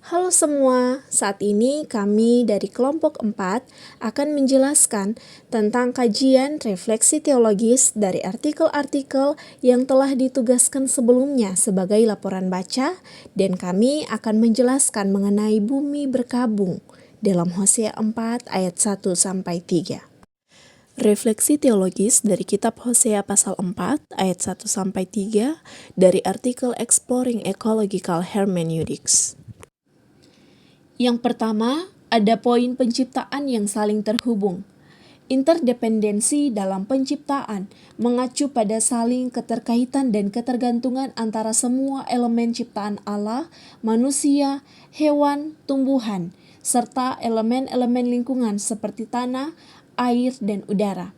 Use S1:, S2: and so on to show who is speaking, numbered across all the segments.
S1: Halo semua, saat ini kami dari kelompok 4 akan menjelaskan tentang kajian refleksi teologis dari artikel-artikel yang telah ditugaskan sebelumnya sebagai laporan baca, dan kami akan menjelaskan mengenai bumi berkabung dalam Hosea 4 ayat 1-3. Refleksi teologis dari kitab Hosea pasal 4 ayat 1-3 dari artikel Exploring Ecological Hermeneutics. Yang pertama, ada poin penciptaan yang saling terhubung. Interdependensi dalam penciptaan mengacu pada saling keterkaitan dan ketergantungan antara semua elemen ciptaan Allah, manusia, hewan, tumbuhan, serta elemen-elemen lingkungan seperti tanah, air, dan udara.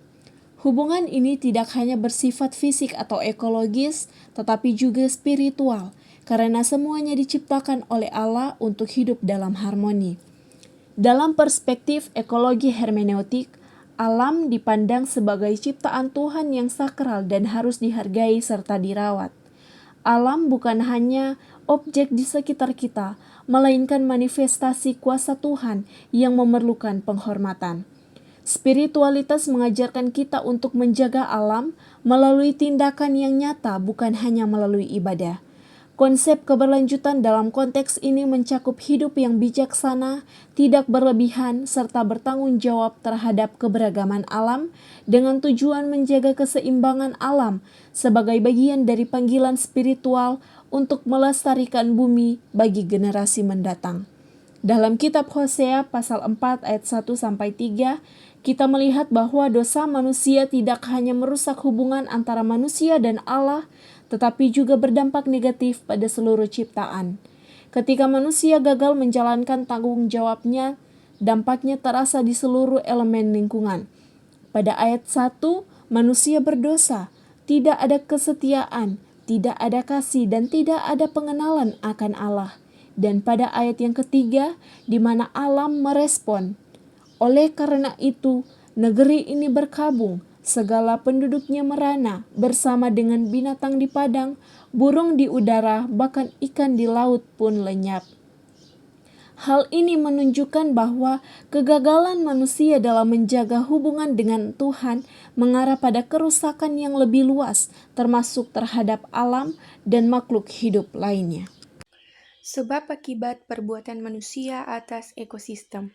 S1: Hubungan ini tidak hanya bersifat fisik atau ekologis, tetapi juga spiritual, karena semuanya diciptakan oleh Allah untuk hidup dalam harmoni. Dalam perspektif ekologi hermeneutik, alam dipandang sebagai ciptaan Tuhan yang sakral dan harus dihargai serta dirawat. Alam bukan hanya objek di sekitar kita, melainkan manifestasi kuasa Tuhan yang memerlukan penghormatan. Spiritualitas mengajarkan kita untuk menjaga alam melalui tindakan yang nyata, bukan hanya melalui ibadah. Konsep keberlanjutan dalam konteks ini mencakup hidup yang bijaksana, tidak berlebihan, serta bertanggung jawab terhadap keberagaman alam dengan tujuan menjaga keseimbangan alam sebagai bagian dari panggilan spiritual untuk melestarikan bumi bagi generasi mendatang. Dalam kitab Hosea pasal 4 ayat 1-3, kita melihat bahwa dosa manusia tidak hanya merusak hubungan antara manusia dan Allah, tetapi juga berdampak negatif pada seluruh ciptaan. Ketika manusia gagal menjalankan tanggung jawabnya, dampaknya terasa di seluruh elemen lingkungan. Pada ayat 1, manusia berdosa, tidak ada kesetiaan, tidak ada kasih, dan tidak ada pengenalan akan Allah. Dan pada ayat yang ketiga, di mana alam merespon, oleh karena itu, negeri ini berkabung, segala penduduknya merana, bersama dengan binatang di padang, burung di udara, bahkan ikan di laut pun lenyap. Hal ini menunjukkan bahwa kegagalan manusia dalam menjaga hubungan dengan Tuhan mengarah pada kerusakan yang lebih luas, termasuk terhadap alam dan makhluk hidup lainnya.
S2: Sebab akibat perbuatan manusia atas ekosistem.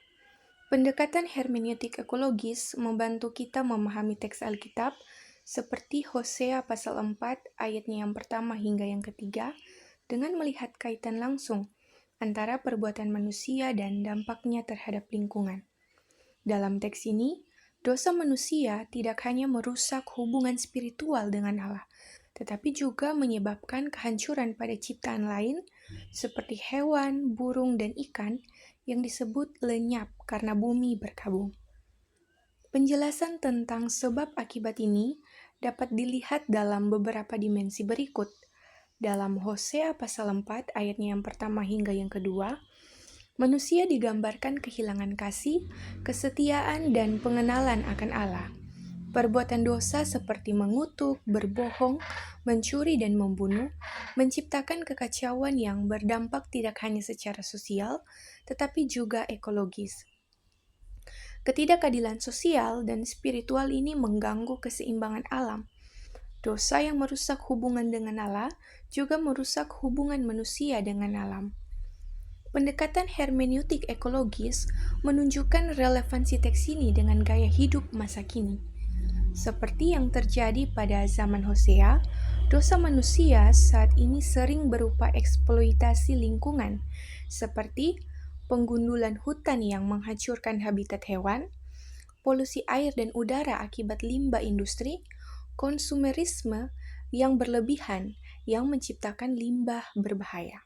S2: Pendekatan hermeneutik ekologis membantu kita memahami teks Alkitab seperti Hosea pasal 4 ayatnya yang pertama hingga yang ketiga dengan melihat kaitan langsung antara perbuatan manusia dan dampaknya terhadap lingkungan. Dalam teks ini, dosa manusia tidak hanya merusak hubungan spiritual dengan Allah, tetapi juga menyebabkan kehancuran pada ciptaan lain seperti hewan, burung, dan ikan yang disebut lenyap karena bumi berkabung. Penjelasan tentang sebab akibat ini dapat dilihat dalam beberapa dimensi berikut. Dalam Hosea pasal 4 ayatnya yang pertama hingga yang kedua, manusia digambarkan kehilangan kasih, kesetiaan, dan pengenalan akan Allah. Perbuatan dosa seperti mengutuk, berbohong, mencuri, dan membunuh menciptakan kekacauan yang berdampak tidak hanya secara sosial, tetapi juga ekologis. Ketidakadilan sosial dan spiritual ini mengganggu keseimbangan alam. Dosa yang merusak hubungan dengan Allah juga merusak hubungan manusia dengan alam. Pendekatan hermeneutik ekologis menunjukkan relevansi teks ini dengan gaya hidup masa kini. Seperti yang terjadi pada zaman Hosea, dosa manusia saat ini sering berupa eksploitasi lingkungan, seperti penggundulan hutan yang menghancurkan habitat hewan, polusi air dan udara akibat limbah industri, konsumerisme yang berlebihan yang menciptakan limbah berbahaya.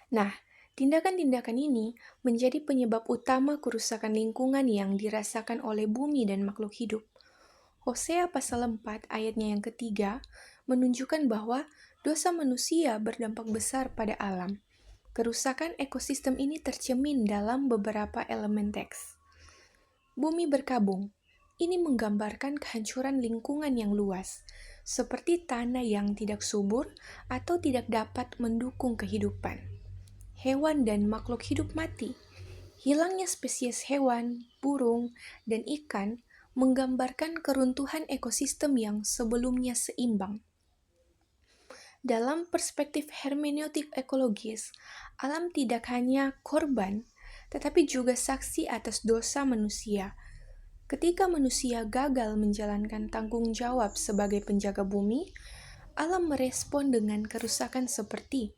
S2: Nah, tindakan-tindakan ini menjadi penyebab utama kerusakan lingkungan yang dirasakan oleh bumi dan makhluk hidup. Hosea pasal 4 ayatnya yang ketiga menunjukkan bahwa dosa manusia berdampak besar pada alam. Kerusakan ekosistem ini tercermin dalam beberapa elemen teks. Bumi berkabung. Ini menggambarkan kehancuran lingkungan yang luas, seperti tanah yang tidak subur atau tidak dapat mendukung kehidupan. hewan, dan makhluk hidup mati. Hilangnya spesies hewan, burung, dan ikan menggambarkan keruntuhan ekosistem yang sebelumnya seimbang. Dalam perspektif hermeneutik ekologis, alam tidak hanya korban, tetapi juga saksi atas dosa manusia. Ketika manusia gagal menjalankan tanggung jawab sebagai penjaga bumi, alam merespon dengan kerusakan seperti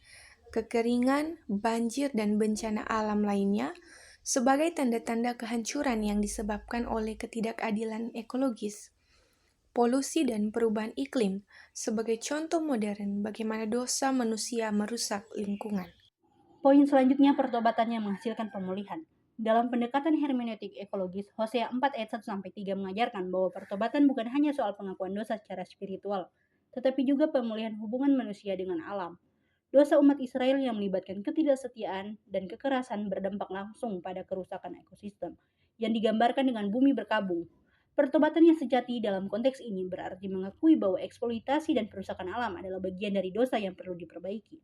S2: kekeringan, banjir, dan bencana alam lainnya sebagai tanda-tanda kehancuran yang disebabkan oleh ketidakadilan ekologis. Polusi dan perubahan iklim sebagai contoh modern bagaimana dosa manusia merusak lingkungan.
S3: Poin selanjutnya, pertobatan yang menghasilkan pemulihan. Dalam pendekatan hermeneutik ekologis, Hosea 4 ayat 1-3 mengajarkan bahwa pertobatan bukan hanya soal pengakuan dosa secara spiritual, tetapi juga pemulihan hubungan manusia dengan alam. Dosa umat Israel yang melibatkan ketidaksetiaan dan kekerasan berdampak langsung pada kerusakan ekosistem, yang digambarkan dengan bumi berkabung. Pertobatan yang sejati dalam konteks ini berarti mengakui bahwa eksploitasi dan perusakan alam adalah bagian dari dosa yang perlu diperbaiki.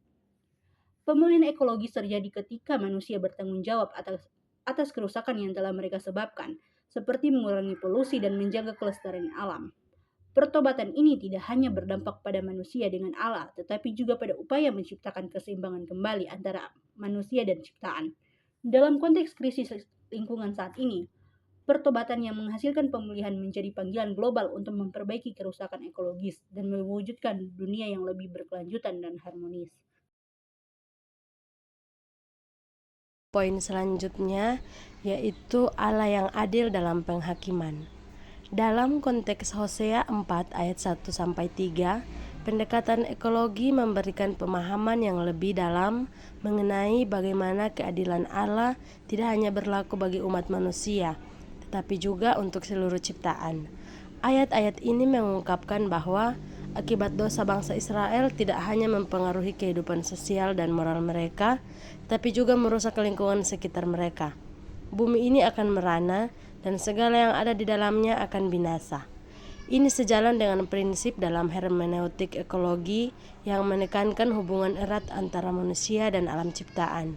S3: Pemulihan ekologis terjadi ketika manusia bertanggung jawab atas kerusakan yang telah mereka sebabkan, seperti mengurangi polusi dan menjaga kelestarian alam. Pertobatan ini tidak hanya berdampak pada manusia dengan Allah, tetapi juga pada upaya menciptakan keseimbangan kembali antara manusia dan ciptaan. Dalam konteks krisis lingkungan saat ini, pertobatan yang menghasilkan pemulihan menjadi panggilan global untuk memperbaiki kerusakan ekologis dan mewujudkan dunia yang lebih berkelanjutan dan harmonis.
S4: Poin selanjutnya yaitu Allah yang adil dalam penghakiman. Dalam konteks Hosea 4 ayat 1-3, pendekatan ekologi memberikan pemahaman yang lebih dalam mengenai bagaimana keadilan Allah tidak hanya berlaku bagi umat manusia, tetapi juga untuk seluruh ciptaan. Ayat-ayat ini mengungkapkan bahwa akibat dosa bangsa Israel tidak hanya mempengaruhi kehidupan sosial dan moral mereka, tapi juga merusak lingkungan sekitar mereka. Bumi ini akan merana dan segala yang ada di dalamnya akan binasa. Ini sejalan dengan prinsip dalam hermeneutik ekologi yang menekankan hubungan erat antara manusia dan alam ciptaan.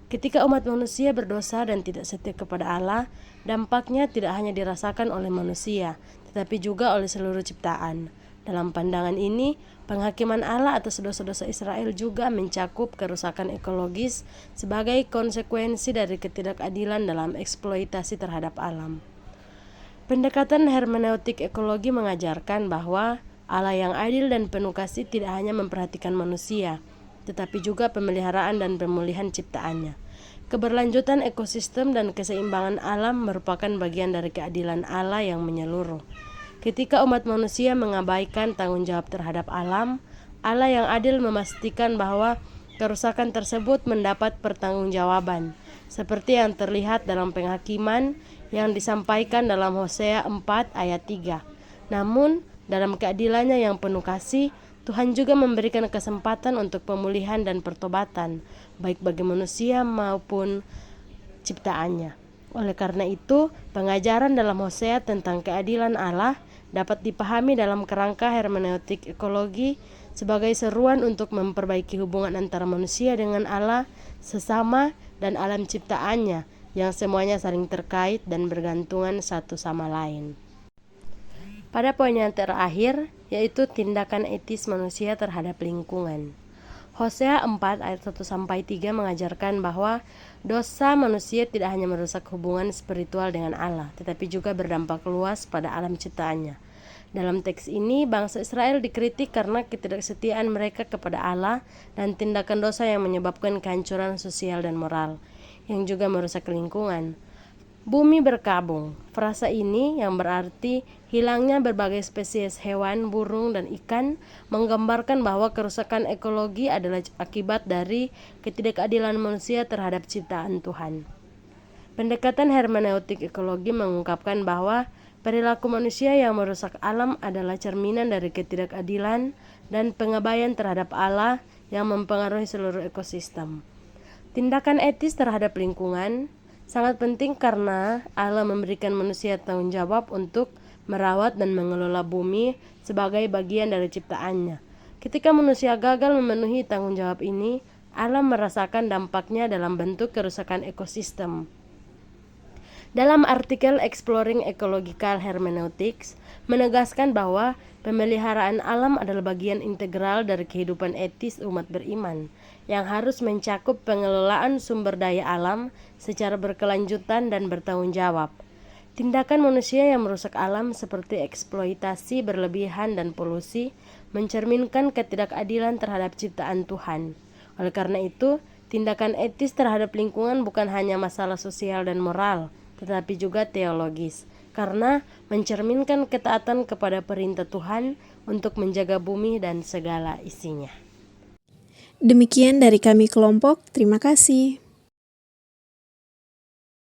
S4: Ketika umat manusia berdosa dan tidak setia kepada Allah, dampaknya tidak hanya dirasakan oleh manusia, tetapi juga oleh seluruh ciptaan. Dalam pandangan ini, penghakiman Allah atas dosa-dosa Israel juga mencakup kerusakan ekologis sebagai konsekuensi dari ketidakadilan dalam eksploitasi terhadap alam. Pendekatan hermeneutik ekologi mengajarkan bahwa Allah yang adil dan penuh kasih tidak hanya memperhatikan manusia, tetapi juga pemeliharaan dan pemulihan ciptaannya. Keberlanjutan ekosistem dan keseimbangan alam merupakan bagian dari keadilan Allah yang menyeluruh. Ketika umat manusia mengabaikan tanggung jawab terhadap alam, Allah yang adil memastikan bahwa kerusakan tersebut mendapat pertanggungjawaban, seperti yang terlihat dalam penghakiman yang disampaikan dalam Hosea 4 ayat 3. Namun, dalam keadilannya yang penuh kasih, Tuhan juga memberikan kesempatan untuk pemulihan dan pertobatan, baik bagi manusia maupun ciptaannya. Oleh karena itu, pengajaran dalam Hosea tentang keadilan Allah dapat dipahami dalam kerangka hermeneutik ekologi sebagai seruan untuk memperbaiki hubungan antara manusia dengan Allah, sesama, dan alam ciptaannya yang semuanya saling terkait dan bergantungan satu sama lain. Pada poin yang terakhir, yaitu tindakan etis manusia terhadap lingkungan. Hosea 4 ayat 1-3 mengajarkan bahwa dosa manusia tidak hanya merusak hubungan spiritual dengan Allah, tetapi juga berdampak luas pada alam ciptaannya. Dalam teks ini, bangsa Israel dikritik karena ketidaksetiaan mereka kepada Allah dan tindakan dosa yang menyebabkan kehancuran sosial dan moral, yang juga merusak lingkungan. Bumi berkabung. Frasa ini yang berarti hilangnya berbagai spesies hewan, burung, dan ikan menggambarkan bahwa kerusakan ekologi adalah akibat dari ketidakadilan manusia terhadap ciptaan Tuhan. Pendekatan hermeneutik ekologi mengungkapkan bahwa perilaku manusia yang merusak alam adalah cerminan dari ketidakadilan dan pengabaian terhadap Allah yang mempengaruhi seluruh ekosistem. Tindakan etis terhadap lingkungan sangat penting karena Allah memberikan manusia tanggung jawab untuk merawat dan mengelola bumi sebagai bagian dari ciptaannya. Ketika manusia gagal memenuhi tanggung jawab ini, alam merasakan dampaknya dalam bentuk kerusakan ekosistem. Dalam artikel Exploring Ecological Hermeneutics, menegaskan bahwa pemeliharaan alam adalah bagian integral dari kehidupan etis umat beriman, yang harus mencakup pengelolaan sumber daya alam secara berkelanjutan dan bertanggung jawab. Tindakan manusia yang merusak alam seperti eksploitasi berlebihan dan polusi mencerminkan ketidakadilan terhadap ciptaan Tuhan. Oleh karena itu, tindakan etis terhadap lingkungan bukan hanya masalah sosial dan moral, tetapi juga teologis, karena mencerminkan ketaatan kepada perintah Tuhan untuk menjaga bumi dan segala isinya.
S1: Demikian dari kami kelompok, terima kasih.